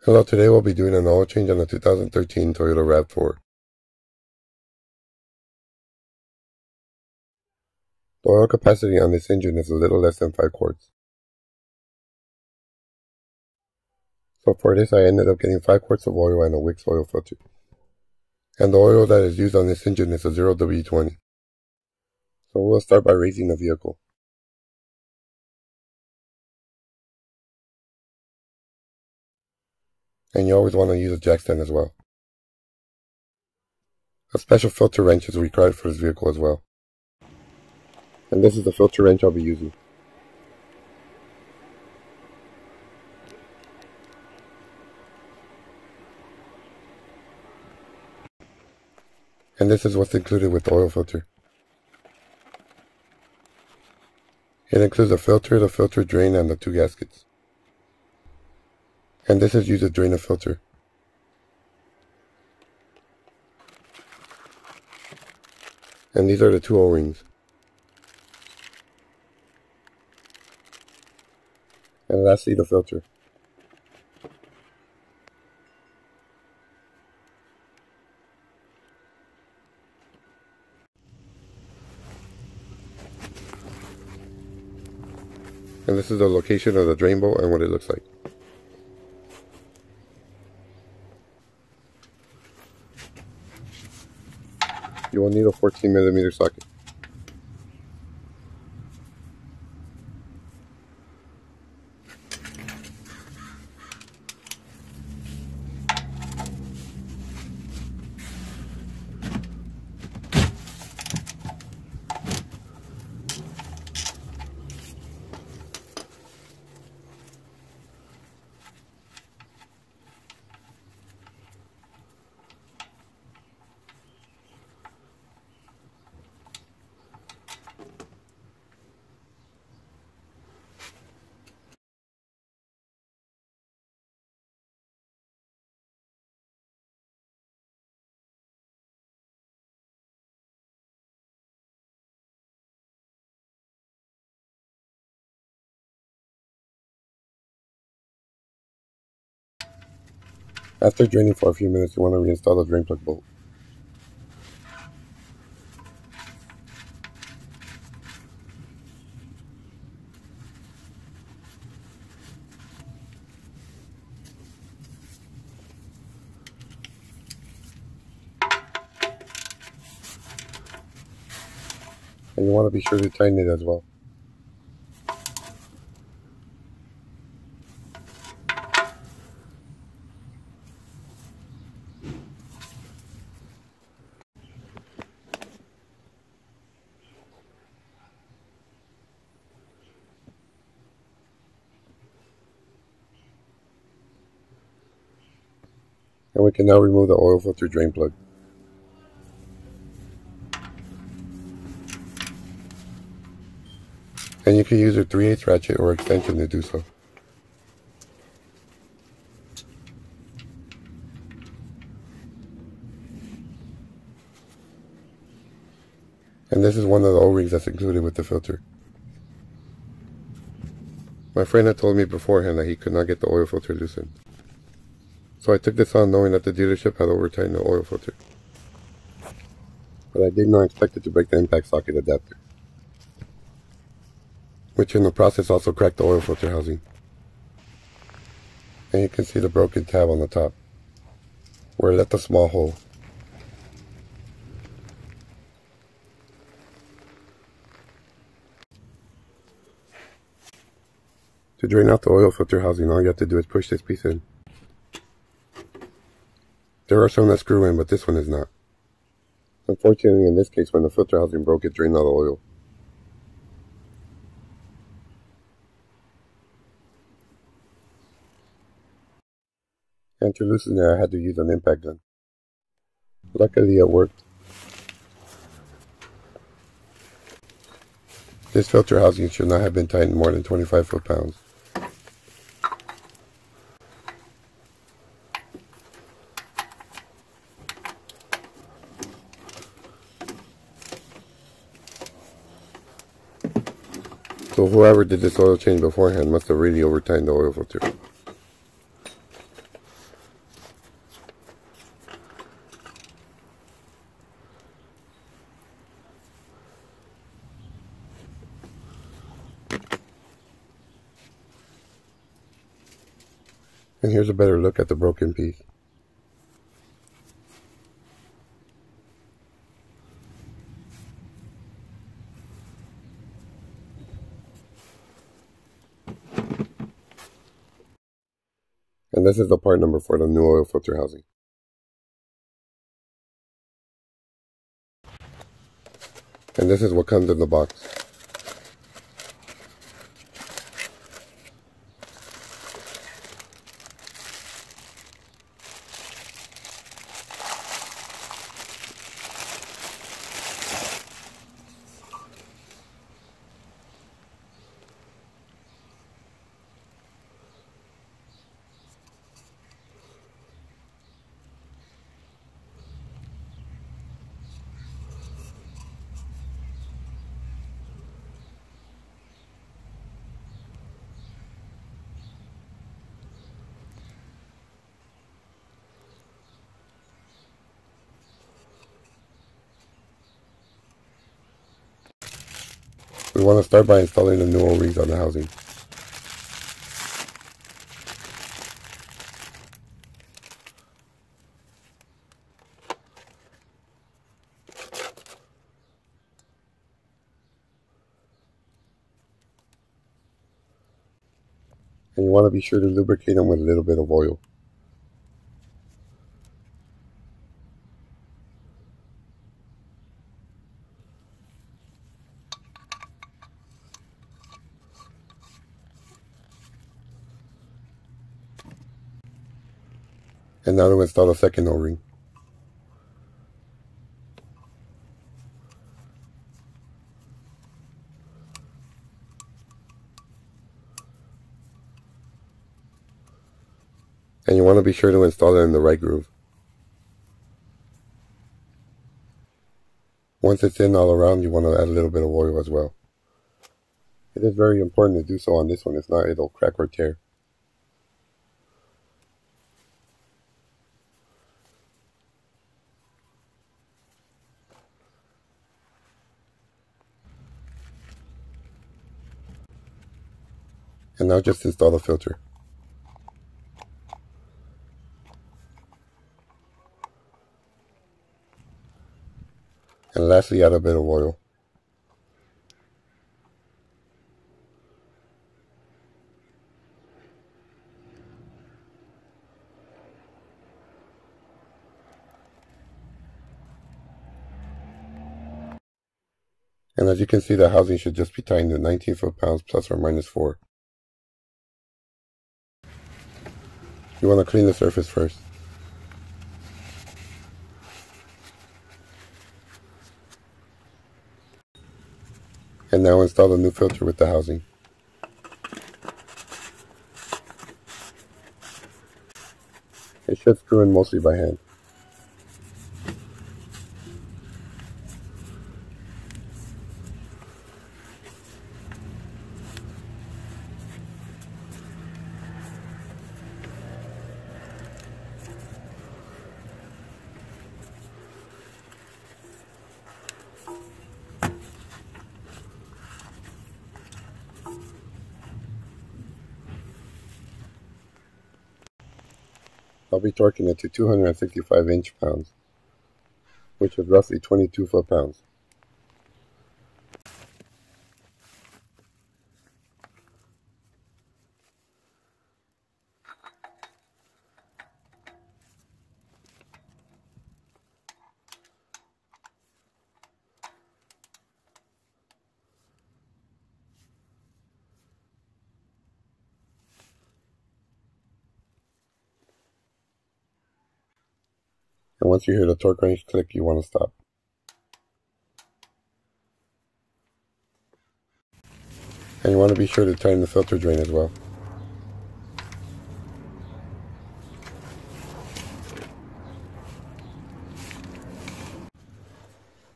Hello, today we'll be doing an oil change on the 2013 Toyota Rav4. The oil capacity on this engine is a little less than 5 quarts. So for this I ended up getting 5 quarts of oil and a Wix oil filter. And the oil that is used on this engine is a 0W20. So we'll start by raising the vehicle. And you always want to use a jack stand as well. A special filter wrench is required for this vehicle as well. And this is the filter wrench I'll be using. And this is what's included with the oil filter. It includes the filter drain, and the 2 gaskets. And this is used to drain the filter. And these are the 2 O-rings. And lastly, the filter. And this is the location of the drain bolt and what it looks like. You will need a 14mm socket. After draining for a few minutes, you want to reinstall the drain plug bolt. And you want to be sure to tighten it as well. And we can now remove the oil filter drain plug. And you can use a 3/8 ratchet or extension to do so. And this is one of the O-rings that's included with the filter. My friend had told me beforehand that he could not get the oil filter loosened. So I took this on knowing that the dealership had over-tightened the oil filter. But I did not expect it to break the impact socket adapter, which in the process also cracked the oil filter housing. And you can see the broken tab on the top, where it left a small hole. To drain out the oil filter housing, all you have to do is push this piece in. There are some that screw in, but this one is not. Unfortunately, in this case, when the filter housing broke, it drained all the oil. And to loosen it, I had to use an impact gun. Luckily, it worked. This filter housing should not have been tightened more than 25 foot-pounds. So whoever did this oil change beforehand must have really over-tightened the oil filter. And here's a better look at the broken piece. And this is the part number for the new oil filter housing. And this is what comes in the box. We want to start by installing the new O-rings on the housing. And you want to be sure to lubricate them with a little bit of oil. And now to install the second O-ring. And you want to be sure to install it in the right groove. Once it's in all around, you want to add a little bit of oil as well. It is very important to do so on this one, if not it'll crack or tear. And now just install the filter. And lastly, add a bit of oil. And as you can see, the housing should just be tightened to 19 foot-pounds plus or minus 4. You want to clean the surface first. And now install the new filter with the housing. It should screw in mostly by hand. I'll be torquing it to 265 inch-pounds, which is roughly 22 foot-pounds. And once you hear the torque wrench click, you want to stop. And you want to be sure to tighten the filter drain as well.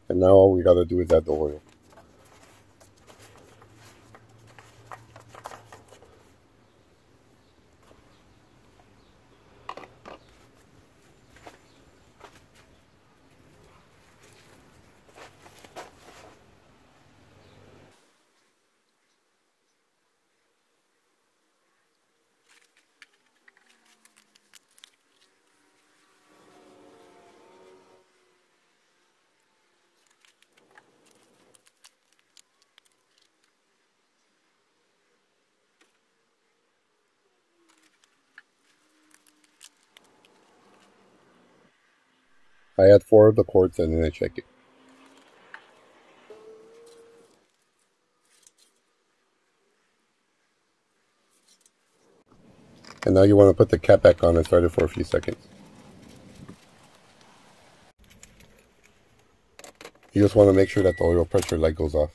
And now all we gotta do is add the oil. I add 4 of the quarts and then I check it. And now you want to put the cap back on and start it for a few seconds. You just want to make sure that the oil pressure light goes off.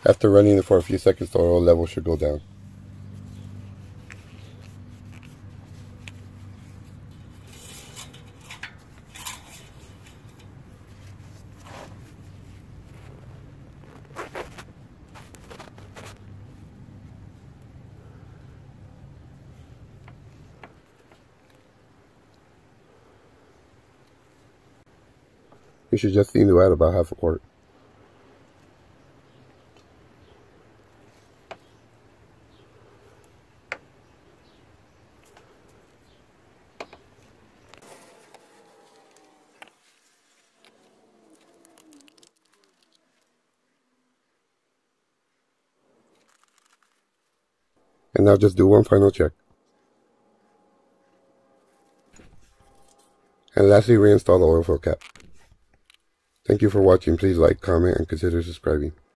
After running it for a few seconds, the oil level should go down. You should just need to add about half a quart. And now just do one final check. And lastly, reinstall the oil fill cap. Thank you for watching. Please like, comment, and consider subscribing.